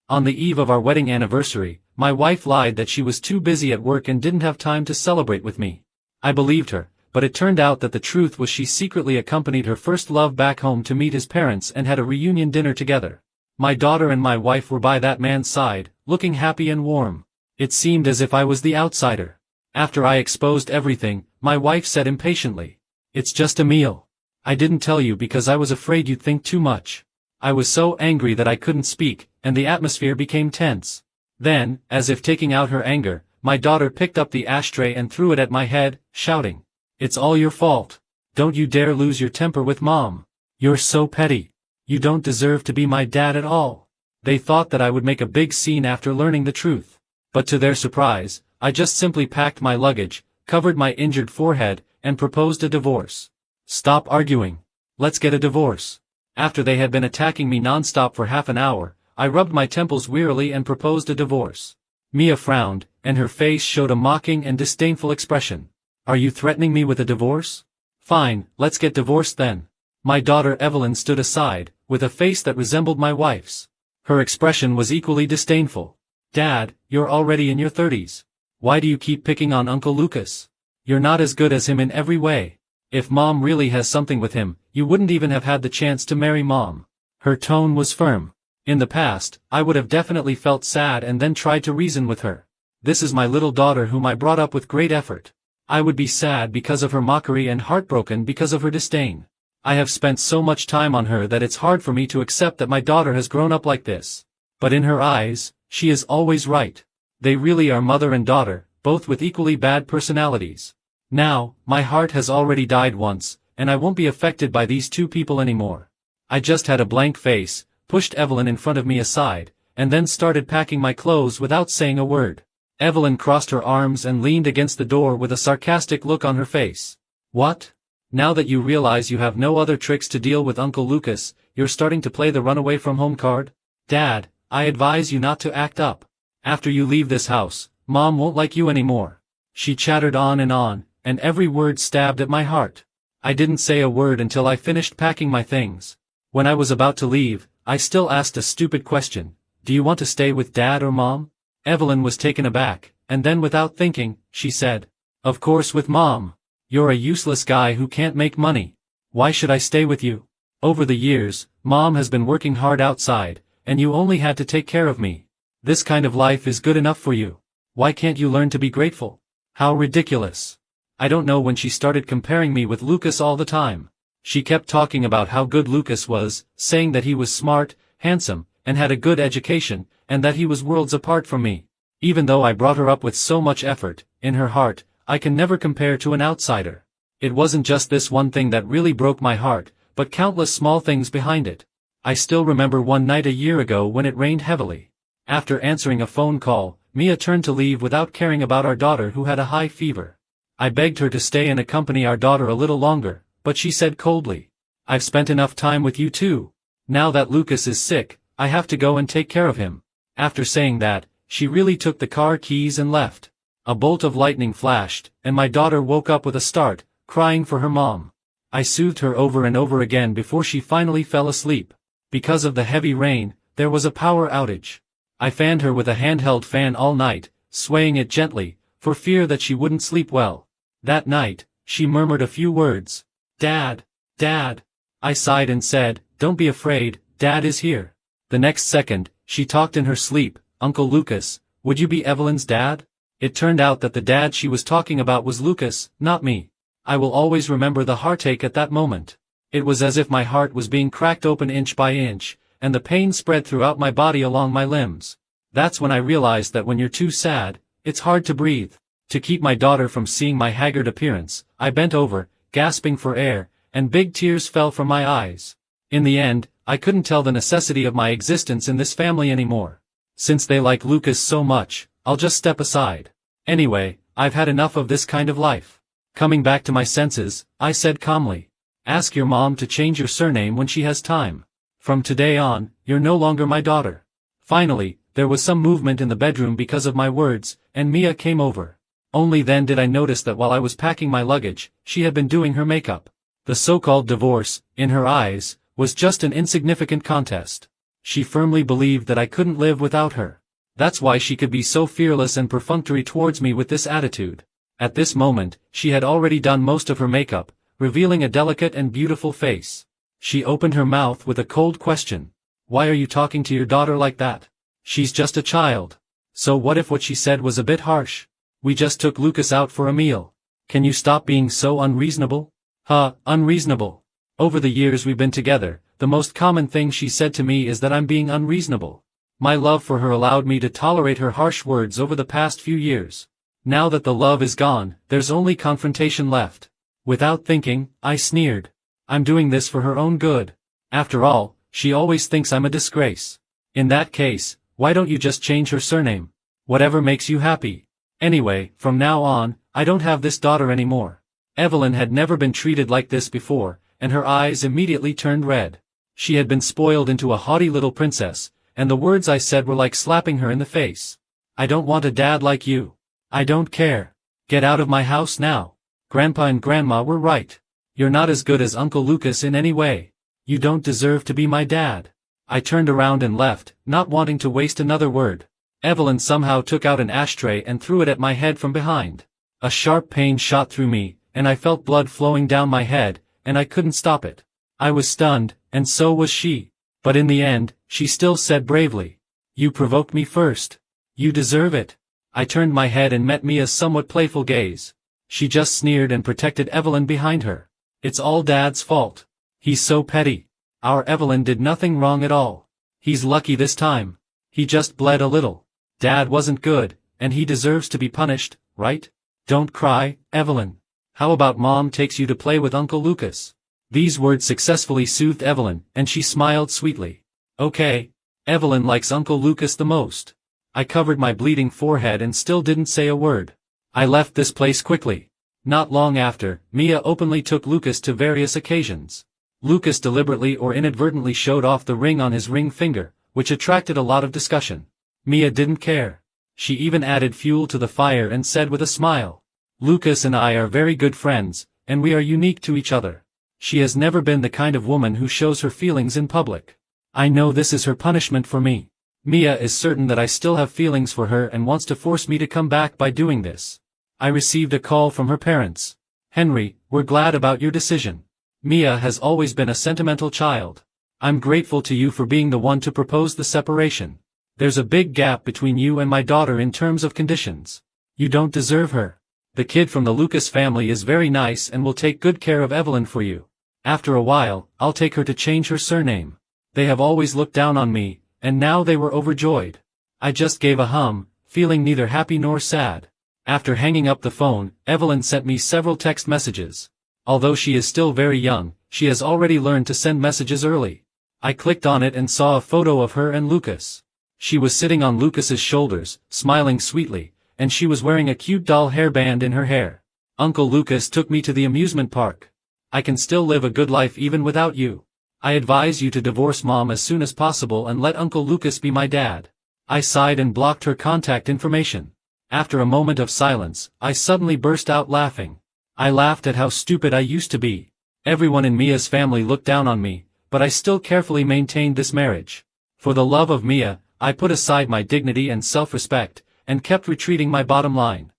On the eve of our wedding anniversary, my wife lied that she was too busy at work and didn't have time to celebrate with me. I believed her, but it turned out that the truth was she secretly accompanied her first love back home to meet his parents and had a reunion dinner together. My daughter and my wife were by that man's side, looking happy and warm. It seemed as if I was the outsider. After I exposed everything, my wife said impatiently, "It's just a meal. I didn't tell you because I was afraid you'd think too much." I was so angry that I couldn't speak, and the atmosphere became tense. Then, as if taking out her anger, my daughter picked up the ashtray and threw it at my head, shouting, "It's all your fault. Don't you dare lose your temper with Mom. You're so petty. You don't deserve to be my dad at all." They thought that I would make a big scene after learning the truth. But to their surprise, I just simply packed my luggage, covered my injured forehead, and proposed a divorce. "Stop arguing. Let's get a divorce." After they had been attacking me non-stop for half an hour, I rubbed my temples wearily and proposed a divorce. Mia frowned, and her face showed a mocking and disdainful expression. "Are you threatening me with a divorce? Fine, let's get divorced then." My daughter Evelyn stood aside, with a face that resembled my wife's. Her expression was equally disdainful. "Dad, you're already in your 30s. Why do you keep picking on Uncle Lucas? You're not as good as him in every way. If Mom really has something with him, you wouldn't even have had the chance to marry Mom." Her tone was firm. In the past, I would have definitely felt sad and then tried to reason with her. This is my little daughter whom I brought up with great effort. I would be sad because of her mockery and heartbroken because of her disdain. I have spent so much time on her that it's hard for me to accept that my daughter has grown up like this. But in her eyes, she is always right. They really are mother and daughter, both with equally bad personalities. Now, my heart has already died once, and I won't be affected by these two people anymore. I just had a blank face, pushed Evelyn in front of me aside, and then started packing my clothes without saying a word. Evelyn crossed her arms and leaned against the door with a sarcastic look on her face. "What? Now that you realize you have no other tricks to deal with Uncle Lucas, you're starting to play the runaway from home card? Dad, I advise you not to act up. After you leave this house, Mom won't like you anymore." She chattered on, and every word stabbed at my heart. I didn't say a word until I finished packing my things. When I was about to leave, I still asked a stupid question. "Do you want to stay with Dad or Mom?" Evelyn was taken aback, and then without thinking, she said, "Of course with Mom. You're a useless guy who can't make money. Why should I stay with you? Over the years, Mom has been working hard outside, and you only had to take care of me. This kind of life is good enough for you. Why can't you learn to be grateful?" How ridiculous. I don't know when she started comparing me with Lucas all the time. She kept talking about how good Lucas was, saying that he was smart, handsome, and had a good education, and that he was worlds apart from me. Even though I brought her up with so much effort, in her heart, I can never compare to an outsider. It wasn't just this one thing that really broke my heart, but countless small things behind it. I still remember one night a year ago when it rained heavily. After answering a phone call, Mia turned to leave without caring about our daughter who had a high fever. I begged her to stay and accompany our daughter a little longer, but she said coldly, "I've spent enough time with you too. Now that Lucas is sick, I have to go and take care of him." After saying that, she really took the car keys and left. A bolt of lightning flashed, and my daughter woke up with a start, crying for her mom. I soothed her over and over again before she finally fell asleep. Because of the heavy rain, there was a power outage. I fanned her with a handheld fan all night, swaying it gently, for fear that she wouldn't sleep well. That night, she murmured a few words. "Dad, Dad." I sighed and said, "Don't be afraid, Dad is here." The next second, she talked in her sleep, "Uncle Lucas, would you be Evelyn's dad?" It turned out that the dad she was talking about was Lucas, not me. I will always remember the heartache at that moment. It was as if my heart was being cracked open inch by inch, and the pain spread throughout my body along my limbs. That's when I realized that when you're too sad, it's hard to breathe. To keep my daughter from seeing my haggard appearance, I bent over, gasping for air, and big tears fell from my eyes. In the end, I couldn't tell the necessity of my existence in this family anymore. Since they like Lucas so much, I'll just step aside. Anyway, I've had enough of this kind of life. Coming back to my senses, I said calmly, "Ask your mom to change your surname when she has time. From today on, you're no longer my daughter." Finally, there was some movement in the bedroom because of my words, and Mia came over. Only then did I notice that while I was packing my luggage, she had been doing her makeup. The so-called divorce, in her eyes, was just an insignificant contest. She firmly believed that I couldn't live without her. That's why she could be so fearless and perfunctory towards me with this attitude. At this moment, she had already done most of her makeup, revealing a delicate and beautiful face. She opened her mouth with a cold question. Why are you talking to your daughter like that? She's just a child. So what if what she said was a bit harsh? We just took Lucas out for a meal. Can you stop being so unreasonable? Unreasonable. Over the years we've been together, the most common thing she said to me is that I'm being unreasonable. My love for her allowed me to tolerate her harsh words over the past few years. Now that the love is gone, there's only confrontation left. Without thinking, I sneered. I'm doing this for her own good. After all, she always thinks I'm a disgrace. In that case, why don't you just change her surname? Whatever makes you happy. Anyway, from now on, I don't have this daughter anymore. Evelyn had never been treated like this before, and her eyes immediately turned red. She had been spoiled into a haughty little princess, and the words I said were like slapping her in the face. I don't want a dad like you. I don't care. Get out of my house now. Grandpa and Grandma were right. You're not as good as Uncle Lucas in any way. You don't deserve to be my dad. I turned around and left, not wanting to waste another word. Evelyn somehow took out an ashtray and threw it at my head from behind. A sharp pain shot through me, and I felt blood flowing down my head, and I couldn't stop it. I was stunned, and so was she. But in the end, she still said bravely, "You provoked me first. You deserve it." I turned my head and met Mia's somewhat playful gaze. She just sneered and protected Evelyn behind her. It's all Dad's fault. He's so petty. Our Evelyn did nothing wrong at all. He's lucky this time. He just bled a little. Dad wasn't good, and he deserves to be punished, right? Don't cry, Evelyn. How about Mom takes you to play with Uncle Lucas? These words successfully soothed Evelyn, and she smiled sweetly. Okay. Evelyn likes Uncle Lucas the most. I covered my bleeding forehead and still didn't say a word. I left this place quickly. Not long after, Mia openly took Lucas to various occasions. Lucas deliberately or inadvertently showed off the ring on his ring finger, which attracted a lot of discussion. Mia didn't care. She even added fuel to the fire and said with a smile, "Lucas and I are very good friends, and we are unique to each other." She has never been the kind of woman who shows her feelings in public. I know this is her punishment for me. Mia is certain that I still have feelings for her and wants to force me to come back by doing this. I received a call from her parents. "Henry, we're glad about your decision. Mia has always been a sentimental child. I'm grateful to you for being the one to propose the separation. There's a big gap between you and my daughter in terms of conditions. You don't deserve her. The kid from the Lucas family is very nice and will take good care of Evelyn for you. After a while, I'll take her to change her surname. They have always looked down on me, and now they were overjoyed." I just gave a hum, feeling neither happy nor sad. After hanging up the phone, Evelyn sent me several text messages. Although she is still very young, she has already learned to send messages early. I clicked on it and saw a photo of her and Lucas. She was sitting on Lucas's shoulders, smiling sweetly, and she was wearing a cute doll hairband in her hair. "Uncle Lucas took me to the amusement park. I can still live a good life even without you. I advise you to divorce Mom as soon as possible and let Uncle Lucas be my dad." I sighed and blocked her contact information. After a moment of silence, I suddenly burst out laughing. I laughed at how stupid I used to be. Everyone in Mia's family looked down on me, but I still carefully maintained this marriage. For the love of Mia, I put aside my dignity and self-respect, and kept retreating my bottom line.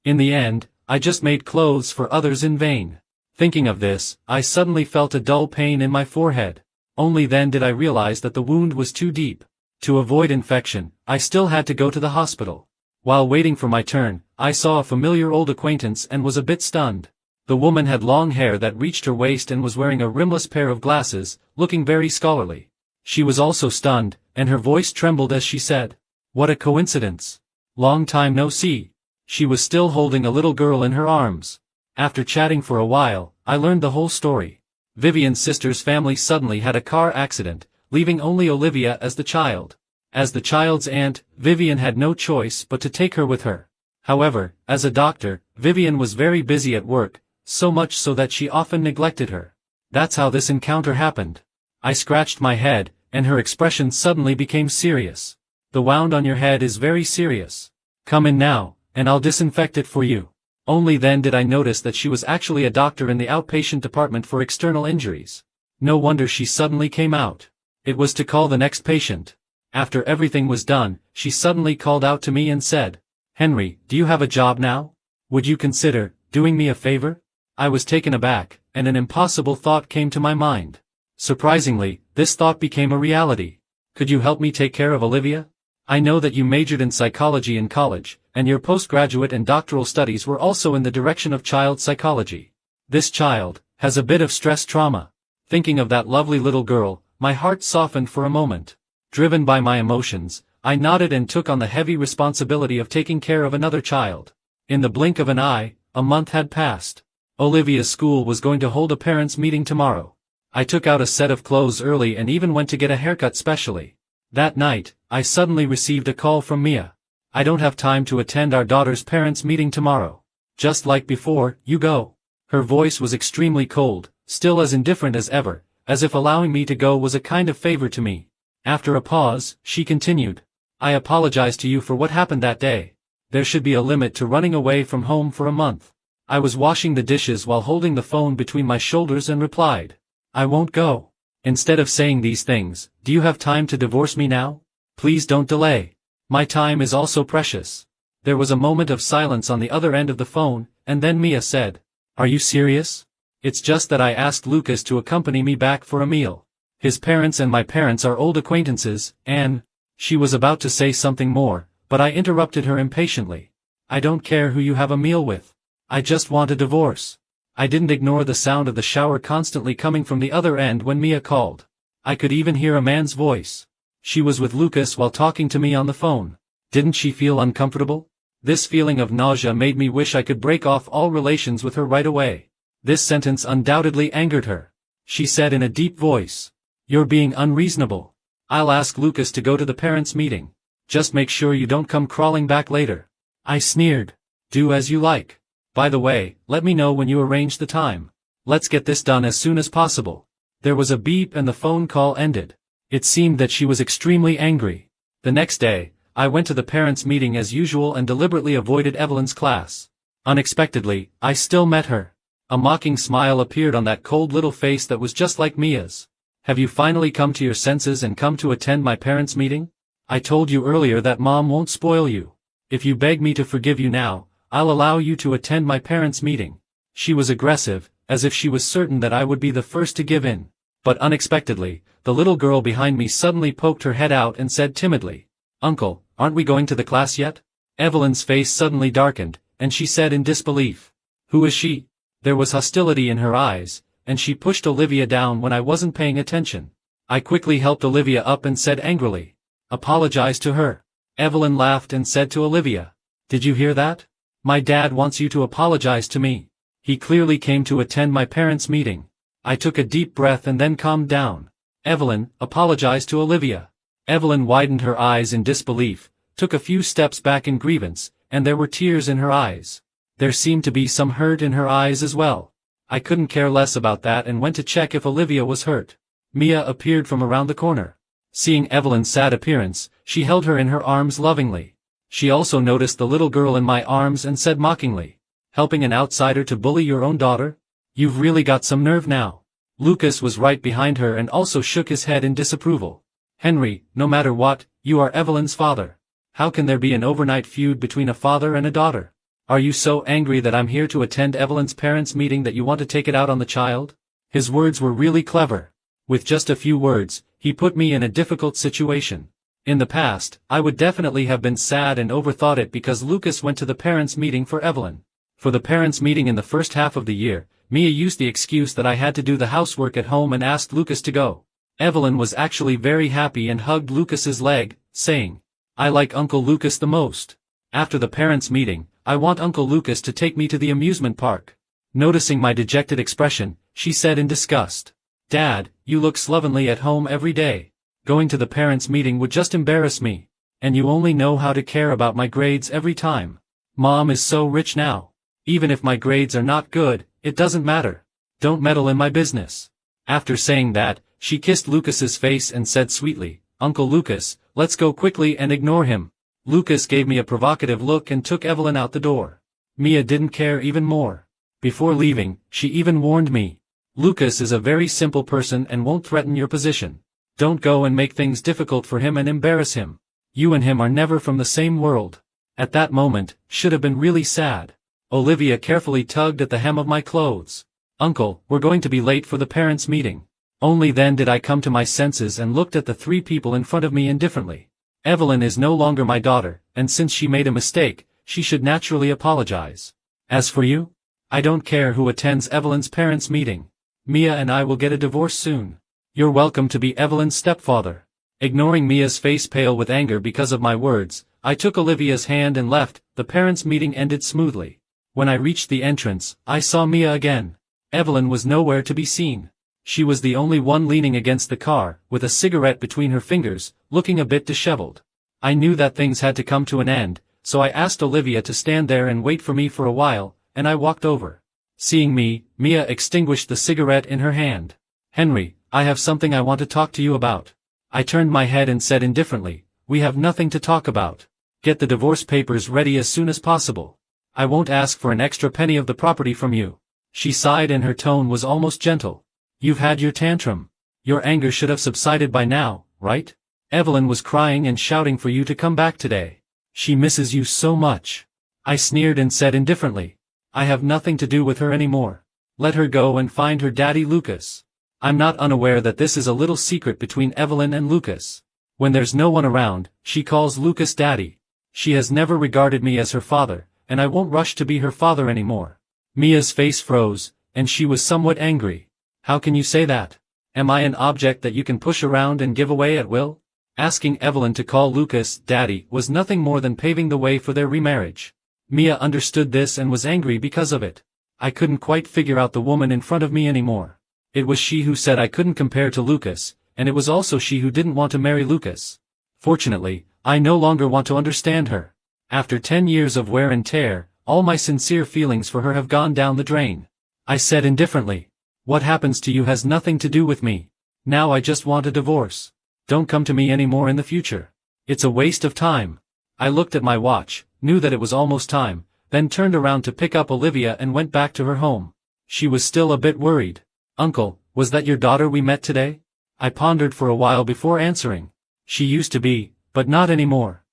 In the end, I just made clothes for others in vain. Thinking of this, I suddenly felt a dull pain in my forehead. Only then did I realize that the wound was too deep. To avoid infection, I still had to go to the hospital. While waiting for my turn, I saw a familiar old acquaintance and was a bit stunned. The woman had long hair that reached her waist and was wearing a rimless pair of glasses, looking very scholarly. She was also stunned, and her voice trembled as she said, "What a coincidence. Long time no see." She was still holding a little girl in her arms. After chatting for a while, I learned the whole story. Vivian's sister's family suddenly had a car accident, leaving only Olivia as the child. As the child's aunt, Vivian had no choice but to take her with her. However, as a doctor, Vivian was very busy at work, so much so that she often neglected her. That's how this encounter happened. I scratched my head, and her expression suddenly became serious. "The wound on your head is very serious. Come in now, and I'll disinfect it for you." Only then did I notice that she was actually a doctor in the outpatient department for external injuries. No wonder she suddenly came out. It was to call the next patient. After everything was done, she suddenly called out to me and said, "Henry, do you have a job now? Would you consider doing me a favor?" I was taken aback, and an impossible thought came to my mind. Surprisingly, this thought became a reality. "Could you help me take care of Olivia? I know that you majored in psychology in college, and your postgraduate and doctoral studies were also in the direction of child psychology. This child has a bit of stress trauma." Thinking of that lovely little girl, my heart softened for a moment. Driven by my emotions, I nodded and took on the heavy responsibility of taking care of another child. In the blink of an eye, a month had passed. Olivia's school was going to hold a parents' meeting tomorrow. I took out a set of clothes early and even went to get a haircut specially. That night, I suddenly received a call from Mia. "I don't have time to attend our daughter's parents' meeting tomorrow. Just like before, you go." Her voice was extremely cold, still as indifferent as ever, as if allowing me to go was a kind of favor to me. After a pause, she continued, "I apologize to you for what happened that day. There should be a limit to running away from home for a month." I was washing the dishes while holding the phone between my shoulders and replied, "I won't go." Instead of saying these things, "Do you have time to divorce me now? Please don't delay. My time is also precious." There was a moment of silence on the other end of the phone, and then Mia said, "Are you serious? It's just that I asked Lucas to accompany me back for a meal. His parents and my parents are old acquaintances, and—" She was about to say something more, but I interrupted her impatiently. "I don't care who you have a meal with. I just want a divorce." I didn't ignore the sound of the shower constantly coming from the other end when Mia called. I could even hear a man's voice. She was with Lucas while talking to me on the phone. Didn't she feel uncomfortable? This feeling of nausea made me wish I could break off all relations with her right away. This sentence undoubtedly angered her. She said in a deep voice, "You're being unreasonable. I'll ask Lucas to go to the parents' meeting. Just make sure you don't come crawling back later." I sneered. "Do as you like. By the way, let me know when you arrange the time. Let's get this done as soon as possible." There was a beep and the phone call ended. It seemed that she was extremely angry. The next day, I went to the parents' meeting as usual and deliberately avoided Evelyn's class. Unexpectedly, I still met her. A mocking smile appeared on that cold little face that was just like Mia's. "Have you finally come to your senses and come to attend my parents' meeting? I told you earlier that Mom won't spoil you. If you beg me to forgive you now, I'll allow you to attend my parents' meeting." She was aggressive, as if she was certain that I would be the first to give in. But unexpectedly, the little girl behind me suddenly poked her head out and said timidly, "Uncle, aren't we going to the class yet?" Evelyn's face suddenly darkened, and she said in disbelief, "Who is she?" There was hostility in her eyes, and she pushed Olivia down when I wasn't paying attention. I quickly helped Olivia up and said angrily, "Apologize to her." Evelyn laughed and said to Olivia, "Did you hear that? My dad wants you to apologize to me. He clearly came to attend my parents' meeting." I took a deep breath and then calmed down. "Evelyn, apologize to Olivia." Evelyn widened her eyes in disbelief, took a few steps back in grievance, and there were tears in her eyes. There seemed to be some hurt in her eyes as well. I couldn't care less about that and went to check if Olivia was hurt. Mia appeared from around the corner. Seeing Evelyn's sad appearance, she held her in her arms lovingly. She also noticed the little girl in my arms and said mockingly, "Helping an outsider to bully your own daughter? You've really got some nerve now." Lucas was right behind her and also shook his head in disapproval. "Henry, no matter what, you are Evelyn's father. How can there be an overnight feud between a father and a daughter? Are you so angry that I'm here to attend Evelyn's parents' meeting that you want to take it out on the child?" His words were really clever. With just a few words, he put me in a difficult situation. In the past, I would definitely have been sad and overthought it because Lucas went to the parents' meeting for Evelyn. For the parents' meeting in the first half of the year, Mia used the excuse that I had to do the housework at home and asked Lucas to go. Evelyn was actually very happy and hugged Lucas's leg, saying, "I like Uncle Lucas the most. After the parents' meeting, I want Uncle Lucas to take me to the amusement park." Noticing my dejected expression, she said in disgust, "Dad, you look slovenly at home every day. Going to the parents' meeting would just embarrass me. And you only know how to care about my grades every time. Mom is so rich now. Even if my grades are not good, it doesn't matter. Don't meddle in my business." After saying that, she kissed Lucas's face and said sweetly, "Uncle Lucas, let's go quickly and ignore him." Lucas gave me a provocative look and took Evelyn out the door. Mia didn't care even more. Before leaving, she even warned me, "Lucas is a very simple person and won't threaten your position. Don't go and make things difficult for him and embarrass him. You and him are never from the same world. At that moment, should have been really sad. Olivia carefully tugged at the hem of my clothes. Uncle, we're going to be late for the parents' meeting. Only then did I come to my senses and looked at the three people in front of me indifferently. Evelyn is no longer my daughter, and since she made a mistake, she should naturally apologize. As for you? I don't care who attends Evelyn's parents' meeting. Mia and I will get a divorce soon. You're welcome to be Evelyn's stepfather. Ignoring Mia's face pale with anger because of my words, I took Olivia's hand and left. The parents' meeting ended smoothly. When I reached the entrance, I saw Mia again. Evelyn was nowhere to be seen. She was the only one leaning against the car, with a cigarette between her fingers, looking a bit disheveled. I knew that things had to come to an end, so I asked Olivia to stand there and wait for me for a while, and I walked over. Seeing me, Mia extinguished the cigarette in her hand. Henry, I have something I want to talk to you about. I turned my head and said indifferently, we have nothing to talk about. Get the divorce papers ready as soon as possible. I won't ask for an extra penny of the property from you. She sighed and her tone was almost gentle. You've had your tantrum. Your anger should have subsided by now, right? Evelyn was crying and shouting for you to come back today. She misses you so much. I sneered and said indifferently. I have nothing to do with her anymore. Let her go and find her daddy Lucas. I'm not unaware that this is a little secret between Evelyn and Lucas. When there's no one around, she calls Lucas daddy. She has never regarded me as her father, and I won't rush to be her father anymore. Mia's face froze, and she was somewhat angry. How can you say that? Am I an object that you can push around and give away at will? Asking Evelyn to call Lucas daddy was nothing more than paving the way for their remarriage. Mia understood this and was angry because of it. I couldn't quite figure out the woman in front of me anymore. It was she who said I couldn't compare to Lucas, and it was also she who didn't want to marry Lucas. Fortunately, I no longer want to understand her. After 10 years of wear and tear, all my sincere feelings for her have gone down the drain. I said indifferently. What happens to you has nothing to do with me. Now I just want a divorce. Don't come to me anymore in the future. It's a waste of time. I looked at my watch, knew that it was almost time, then turned around to pick up Olivia and went back to her home. She was still a bit worried. Uncle, was that your daughter we met today? I pondered for a while before answering. She used to be, but not anymore.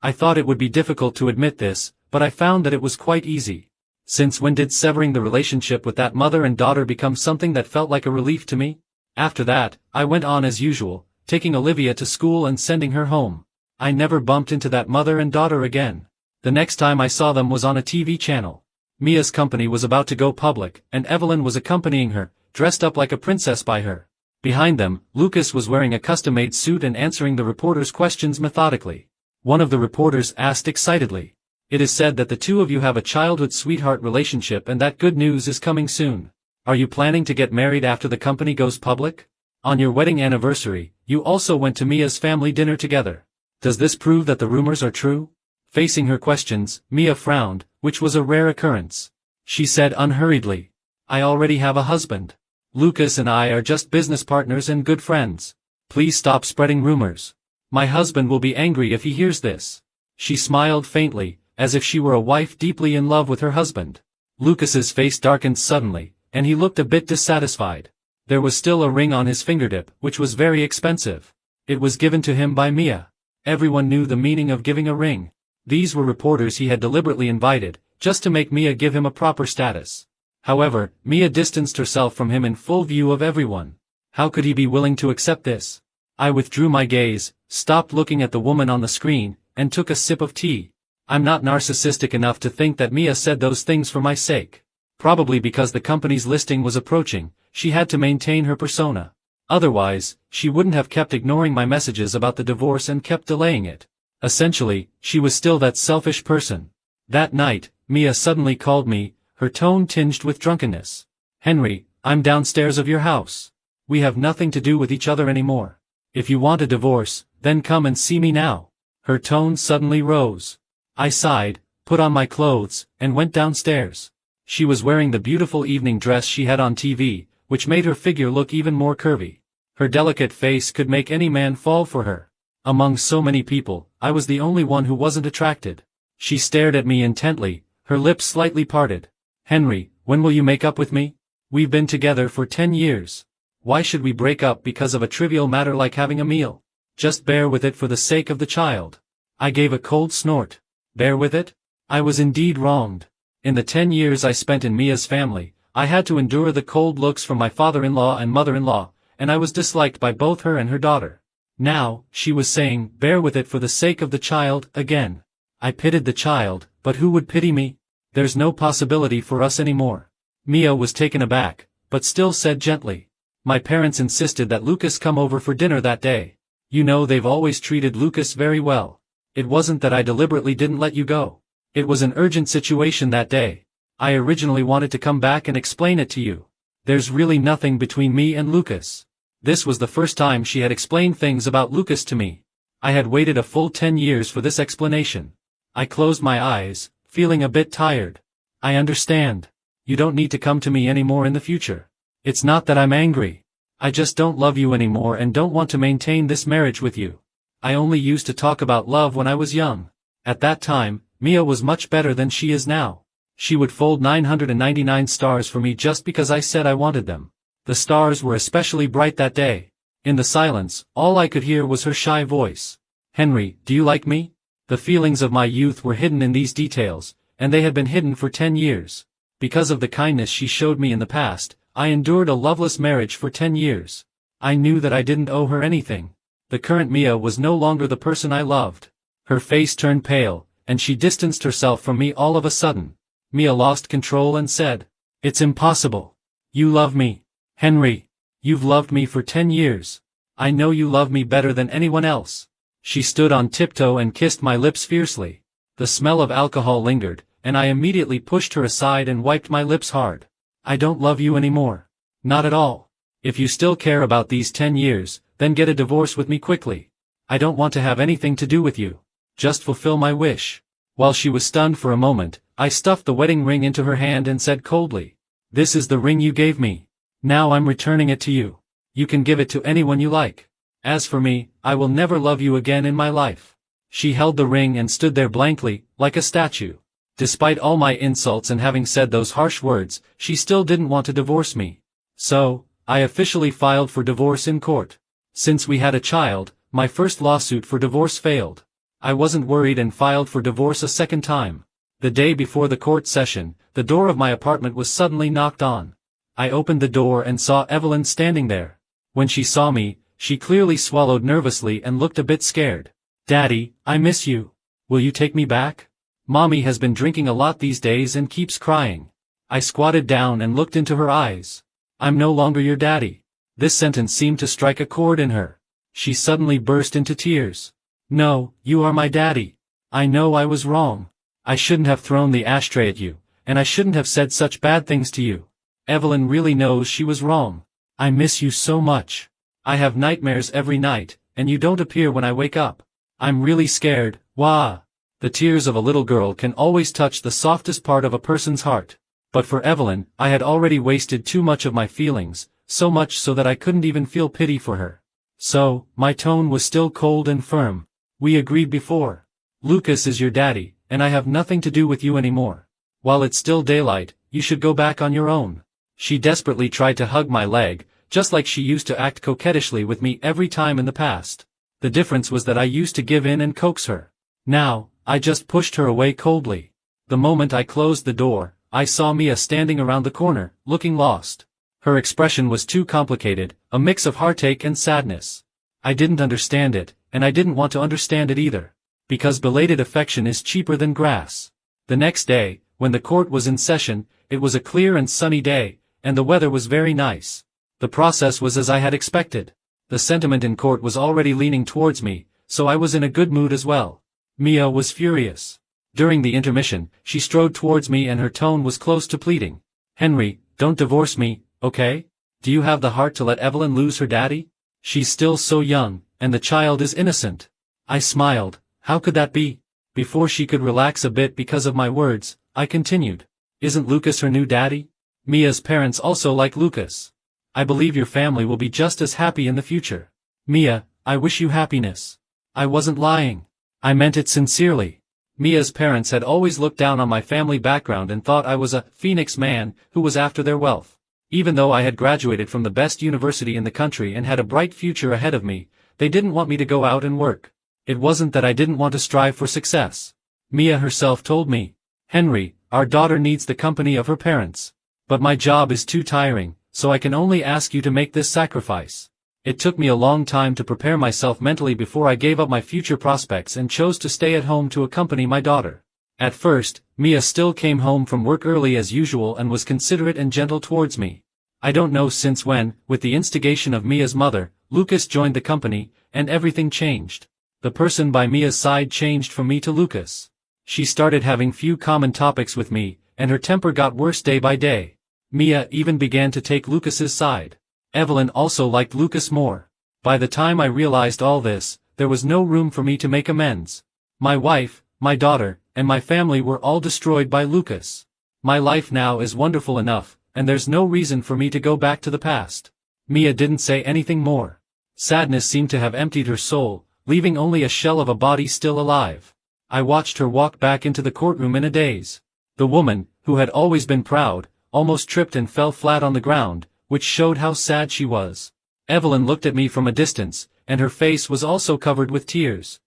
I thought it would be difficult to admit this, but I found that it was quite easy. Since when did severing the relationship with that mother and daughter become something that felt like a relief to me? After that, I went on as usual, taking Olivia to school and sending her home. I never bumped into that mother and daughter again. The next time I saw them was on a TV channel. Mia's company was about to go public, and Evelyn was accompanying her, dressed up like a princess by her. Behind them, Lucas was wearing a custom-made suit and answering the reporters' questions methodically. One of the reporters asked excitedly, "It is said that the two of you have a childhood sweetheart relationship and that good news is coming soon. Are you planning to get married after the company goes public? On your wedding anniversary, you also went to Mia's family dinner together. Does this prove that the rumors are true?" Facing her questions, Mia frowned, which was a rare occurrence. She said unhurriedly, "I already have a husband. Lucas and I are just business partners and good friends. Please stop spreading rumors. My husband will be angry if he hears this." She smiled faintly, as if she were a wife deeply in love with her husband. Lucas's face darkened suddenly, and he looked a bit dissatisfied. There was still a ring on his fingertip, which was very expensive. It was given to him by Mia. Everyone knew the meaning of giving a ring. These were reporters he had deliberately invited, just to make Mia give him a proper status. However, Mia distanced herself from him in full view of everyone. How could he be willing to accept this? I withdrew my gaze, stopped looking at the woman on the screen, and took a sip of tea. I'm not narcissistic enough to think that Mia said those things for my sake. Probably because the company's listing was approaching, she had to maintain her persona. Otherwise, she wouldn't have kept ignoring my messages about the divorce and kept delaying it. Essentially, she was still that selfish person. That night, Mia suddenly called me, her tone tinged with drunkenness. "Henry, I'm downstairs of your house. We have nothing to do with each other anymore. If you want a divorce, then come and see me now." Her tone suddenly rose. I sighed, put on my clothes, and went downstairs. She was wearing the beautiful evening dress she had on TV, which made her figure look even more curvy. Her delicate face could make any man fall for her. Among so many people, I was the only one who wasn't attracted. She stared at me intently, her lips slightly parted. "Henry, when will you make up with me? We've been together for 10 years. Why should we break up because of a trivial matter like having a meal? Just bear with it for the sake of the child. I gave a cold snort. Bear with it? I was indeed wronged. In the 10 years I spent in Mia's family, I had to endure the cold looks from my father-in-law and mother-in-law, and I was disliked by both her and her daughter. Now, she was saying, bear with it for the sake of the child, again. I pitied the child, but who would pity me? There's no possibility for us anymore. Mia was taken aback, but still said gently. My parents insisted that Lucas come over for dinner that day. You know they've always treated Lucas very well. It wasn't that I deliberately didn't let you go. It was an urgent situation that day. I originally wanted to come back and explain it to you. There's really nothing between me and Lucas. This was the first time she had explained things about Lucas to me. I had waited a full 10 years for this explanation. I closed my eyes, feeling a bit tired. I understand. You don't need to come to me anymore in the future. It's not that I'm angry. I just don't love you anymore and don't want to maintain this marriage with you. I only used to talk about love when I was young. At that time, Mia was much better than she is now. She would fold 999 stars for me just because I said I wanted them. The stars were especially bright that day. In the silence, all I could hear was her shy voice. Henry, do you like me? The feelings of my youth were hidden in these details, and they had been hidden for 10 years. Because of the kindness she showed me in the past, I endured a loveless marriage for 10 years. I knew that I didn't owe her anything. The current Mia was no longer the person I loved. Her face turned pale, and she distanced herself from me all of a sudden. Mia lost control and said, "It's impossible. You love me. Henry. You've loved me for 10 years. I know you love me better than anyone else." She stood on tiptoe and kissed my lips fiercely. The smell of alcohol lingered, and I immediately pushed her aside and wiped my lips hard. I don't love you anymore. Not at all. If you still care about these 10 years, then get a divorce with me quickly. I don't want to have anything to do with you. Just fulfill my wish. While she was stunned for a moment, I stuffed the wedding ring into her hand and said coldly, "This is the ring you gave me. Now I'm returning it to you. You can give it to anyone you like. As for me, I will never love you again in my life." She held the ring and stood there blankly, like a statue. Despite all my insults and having said those harsh words, she still didn't want to divorce me. So, I officially filed for divorce in court. Since we had a child, my first lawsuit for divorce failed. I wasn't worried and filed for divorce a second time. The day before the court session, the door of my apartment was suddenly knocked on. I opened the door and saw Evelyn standing there. When she saw me, she clearly swallowed nervously and looked a bit scared. "Daddy, I miss you. Will you take me back? Mommy has been drinking a lot these days and keeps crying." I squatted down and looked into her eyes. "I'm no longer your daddy." This sentence seemed to strike a chord in her. She suddenly burst into tears. "No, you are my daddy. I know I was wrong. I shouldn't have thrown the ashtray at you, and I shouldn't have said such bad things to you. Evelyn really knows she was wrong. I miss you so much. I have nightmares every night, and you don't appear when I wake up. I'm really scared, wah." The tears of a little girl can always touch the softest part of a person's heart. But for Evelyn, I had already wasted too much of my feelings, so much so that I couldn't even feel pity for her. So, my tone was still cold and firm. "We agreed before. Lucas is your daddy, and I have nothing to do with you anymore. While it's still daylight, you should go back on your own." She desperately tried to hug my leg, just like she used to act coquettishly with me every time in the past. The difference was that I used to give in and coax her. Now, I just pushed her away coldly. The moment I closed the door, I saw Mia standing around the corner, looking lost. Her expression was too complicated, a mix of heartache and sadness. I didn't understand it, and I didn't want to understand it either. Because belated affection is cheaper than grass. The next day, when the court was in session, it was a clear and sunny day, and the weather was very nice. The process was as I had expected. The sentiment in court was already leaning towards me, so I was in a good mood as well. Mia was furious. During the intermission, she strode towards me and her tone was close to pleading. "Henry, don't divorce me, okay? Do you have the heart to let Evelyn lose her daddy? She's still so young, and the child is innocent." I smiled. How could that be? Before she could relax a bit because of my words, I continued. "Isn't Lucas her new daddy? Mia's parents also like Lucas. I believe your family will be just as happy in the future. Mia, I wish you happiness." I wasn't lying. I meant it sincerely. Mia's parents had always looked down on my family background and thought I was a phoenix man who was after their wealth. Even though I had graduated from the best university in the country and had a bright future ahead of me, they didn't want me to go out and work. It wasn't that I didn't want to strive for success. Mia herself told me, "Henry, our daughter needs the company of her parents. But my job is too tiring, so I can only ask you to make this sacrifice." It took me a long time to prepare myself mentally before I gave up my future prospects and chose to stay at home to accompany my daughter. At first, Mia still came home from work early as usual and was considerate and gentle towards me. I don't know since when, with the instigation of Mia's mother, Lucas joined the company, and everything changed. The person by Mia's side changed from me to Lucas. She started having few common topics with me, and her temper got worse day by day. Mia even began to take Lucas's side. Evelyn also liked Lucas more. By the time I realized all this, there was no room for me to make amends. My wife, my daughter, and my family were all destroyed by Lucas. My life now is wonderful enough, and there's no reason for me to go back to the past. Mia didn't say anything more. Sadness seemed to have emptied her soul, leaving only a shell of a body still alive. I watched her walk back into the courtroom in a daze. The woman, who had always been proud, almost tripped and fell flat on the ground, which showed how sad she was. Evelyn looked at me from a distance, and her face was also covered with tears.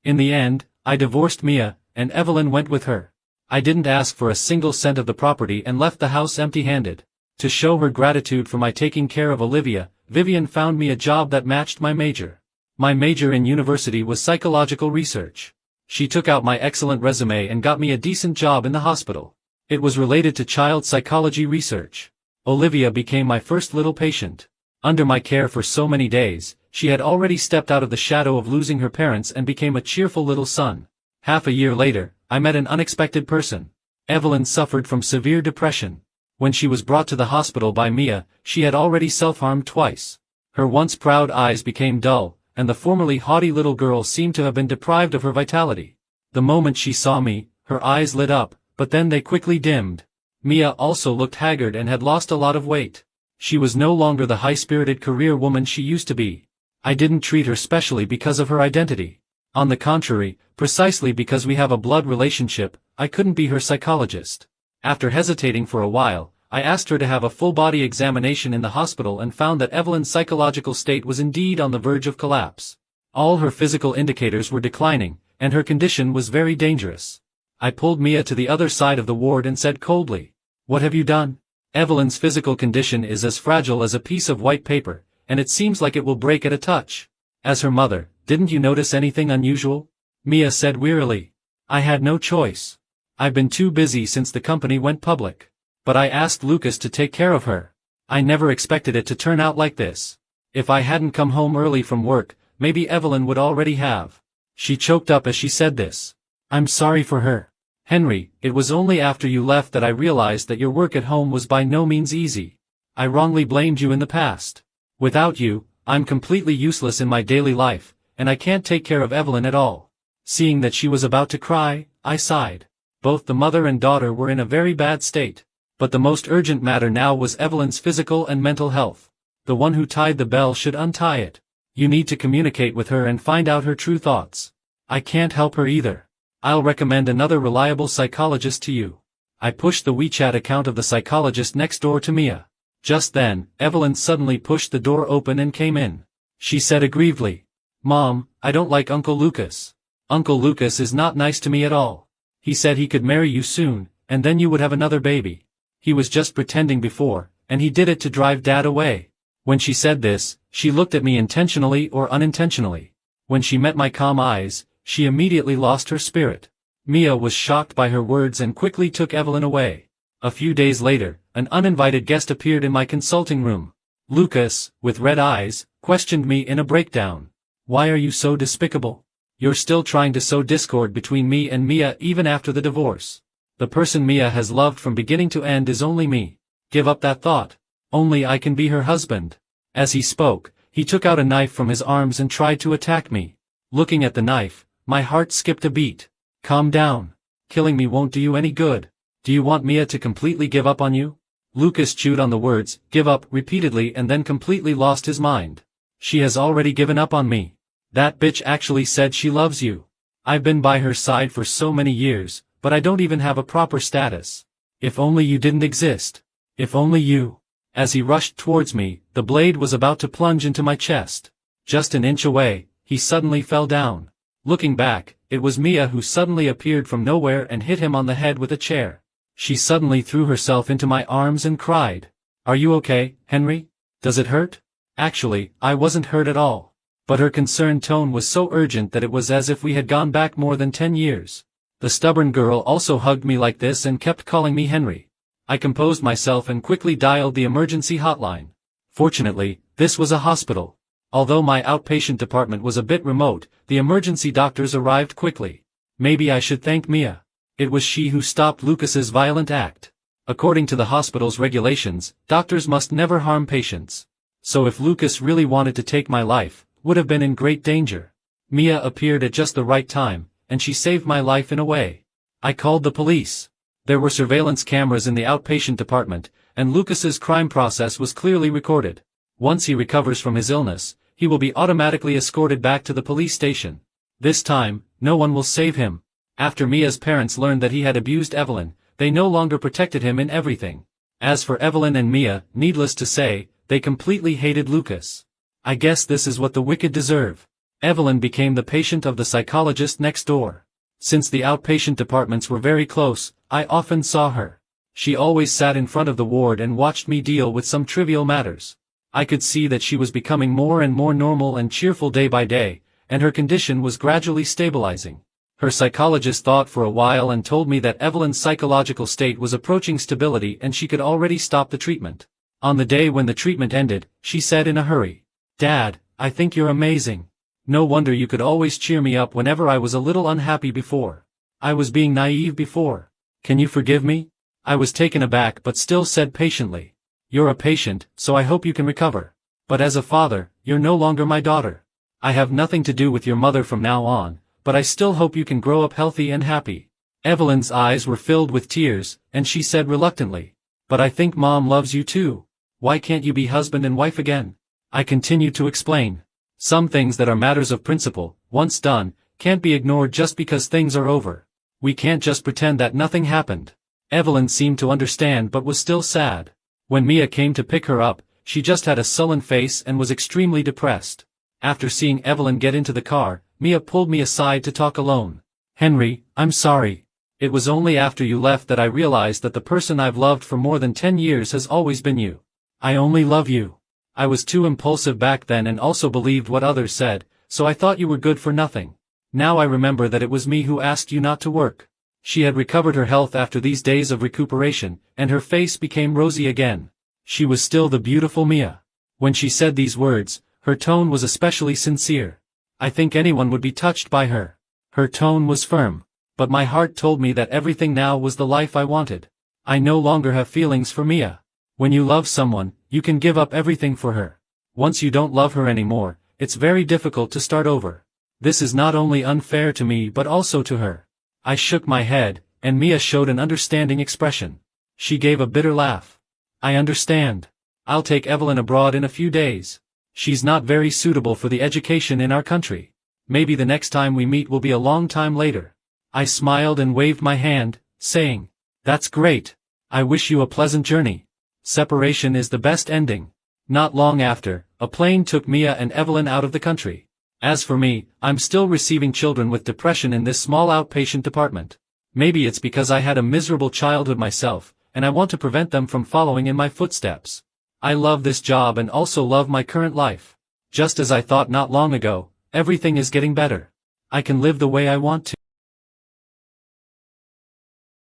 In the end, I divorced Mia, and Evelyn went with her. I didn't ask for a single cent of the property and left the house empty-handed. To show her gratitude for my taking care of Olivia, Vivian found me a job that matched my major. My major in university was psychological research. She took out my excellent resume and got me a decent job in the hospital. It was related to child psychology research. Olivia became my first little patient. Under my care for so many days, she had already stepped out of the shadow of losing her parents and became a cheerful little son. Half a year later, I met an unexpected person. Evelyn suffered from severe depression. When she was brought to the hospital by Mia, she had already self-harmed twice. Her once proud eyes became dull, and the formerly haughty little girl seemed to have been deprived of her vitality. The moment she saw me, her eyes lit up, but then they quickly dimmed. Mia also looked haggard and had lost a lot of weight. She was no longer the high-spirited career woman she used to be. I didn't treat her specially because of her identity. On the contrary, precisely because we have a blood relationship, I couldn't be her psychologist. After hesitating for a while, I asked her to have a full-body examination in the hospital and found that Evelyn's psychological state was indeed on the verge of collapse. All her physical indicators were declining, and her condition was very dangerous. I pulled Mia to the other side of the ward and said coldly, "What have you done? Evelyn's physical condition is as fragile as a piece of white paper, and it seems like it will break at a touch. As her mother, didn't you notice anything unusual?" Mia said wearily, "I had no choice. I've been too busy since the company went public. But I asked Lucas to take care of her. I never expected it to turn out like this. If I hadn't come home early from work, maybe Evelyn would already have." She choked up as she said this. "I'm sorry for her. Henry, it was only after you left that I realized that your work at home was by no means easy. I wrongly blamed you in the past. Without you, I'm completely useless in my daily life, and I can't take care of Evelyn at all." Seeing that she was about to cry, I sighed. Both the mother and daughter were in a very bad state. But the most urgent matter now was Evelyn's physical and mental health. The one who tied the bell should untie it. You need to communicate with her and find out her true thoughts. I can't help her either. I'll recommend another reliable psychologist to you. I pushed the WeChat account of the psychologist next door to Mia. Just then, Evelyn suddenly pushed the door open and came in. She said aggrievedly, "Mom, I don't like Uncle Lucas. Uncle Lucas is not nice to me at all. He said he could marry you soon, and then you would have another baby. He was just pretending before, and he did it to drive Dad away." When she said this, she looked at me intentionally or unintentionally. When she met my calm eyes, she immediately lost her spirit. Mia was shocked by her words and quickly took Evelyn away. A few days later, an uninvited guest appeared in my consulting room. Lucas, with red eyes, questioned me in a breakdown. "Why are you so despicable? You're still trying to sow discord between me and Mia even after the divorce. The person Mia has loved from beginning to end is only me. Give up that thought. Only I can be her husband." As he spoke, he took out a knife from his arms and tried to attack me. Looking at the knife, my heart skipped a beat. "Calm down. Killing me won't do you any good. Do you want Mia to completely give up on you?" Lucas chewed on the words, "give up," repeatedly and then completely lost his mind. "She has already given up on me. That bitch actually said she loves you. I've been by her side for so many years, but I don't even have a proper status. If only you didn't exist. If only you." As he rushed towards me, the blade was about to plunge into my chest. Just an inch away, he suddenly fell down. Looking back, it was Mia who suddenly appeared from nowhere and hit him on the head with a chair. She suddenly threw herself into my arms and cried, "Are you okay, Henry? Does it hurt?" Actually, I wasn't hurt at all. But her concerned tone was so urgent that it was as if we had gone back more than 10 years. The stubborn girl also hugged me like this and kept calling me Henry. I composed myself and quickly dialed the emergency hotline. Fortunately, this was a hospital. Although my outpatient department was a bit remote, the emergency doctors arrived quickly. Maybe I should thank Mia. It was she who stopped Lucas's violent act. According to the hospital's regulations, doctors must never harm patients. So if Lucas really wanted to take my life, would have been in great danger. Mia appeared at just the right time, and she saved my life in a way. I called the police. There were surveillance cameras in the outpatient department, and Lucas's crime process was clearly recorded. Once he recovers from his illness, he will be automatically escorted back to the police station. This time, no one will save him. After Mia's parents learned that he had abused Evelyn, they no longer protected him in everything. As for Evelyn and Mia, needless to say, they completely hated Lucas. I guess this is what the wicked deserve. Evelyn became the patient of the psychologist next door. Since the outpatient departments were very close, I often saw her. She always sat in front of the ward and watched me deal with some trivial matters. I could see that she was becoming more and more normal and cheerful day by day, and her condition was gradually stabilizing. Her psychologist thought for a while and told me that Evelyn's psychological state was approaching stability and she could already stop the treatment. On the day when the treatment ended, she said in a hurry, "Dad, I think you're amazing. No wonder you could always cheer me up whenever I was a little unhappy before. I was being naive before. Can you forgive me?" I was taken aback but still said patiently, "You're a patient, so I hope you can recover. But as a father, you're no longer my daughter. I have nothing to do with your mother from now on, but I still hope you can grow up healthy and happy." Evelyn's eyes were filled with tears, and she said reluctantly, "But I think Mom loves you too. Why can't you be husband and wife again?" I continued to explain. Some things that are matters of principle, once done, can't be ignored just because things are over. We can't just pretend that nothing happened. Evelyn seemed to understand but was still sad. When Mia came to pick her up, she just had a sullen face and was extremely depressed. After seeing Evelyn get into the car, Mia pulled me aside to talk alone. "Henry, I'm sorry. It was only after you left that I realized that the person I've loved for more than 10 years has always been you. I only love you. I was too impulsive back then and also believed what others said, so I thought you were good for nothing. Now I remember that it was me who asked you not to work." She had recovered her health after these days of recuperation, and her face became rosy again. She was still the beautiful Mia. When she said these words, her tone was especially sincere. I think anyone would be touched by her. Her tone was firm. But my heart told me that everything now was the life I wanted. I no longer have feelings for Mia. When you love someone, you can give up everything for her. Once you don't love her anymore, it's very difficult to start over. This is not only unfair to me but also to her. I shook my head, and Mia showed an understanding expression. She gave a bitter laugh. "I understand. I'll take Evelyn abroad in a few days. She's not very suitable for the education in our country. Maybe the next time we meet will be a long time later." I smiled and waved my hand, saying, "That's great. I wish you a pleasant journey. Separation is the best ending." Not long after, a plane took Mia and Evelyn out of the country. As for me, I'm still receiving children with depression in this small outpatient department. Maybe it's because I had a miserable childhood myself, and I want to prevent them from following in my footsteps. I love this job and also love my current life. Just as I thought not long ago, everything is getting better. I can live the way I want to.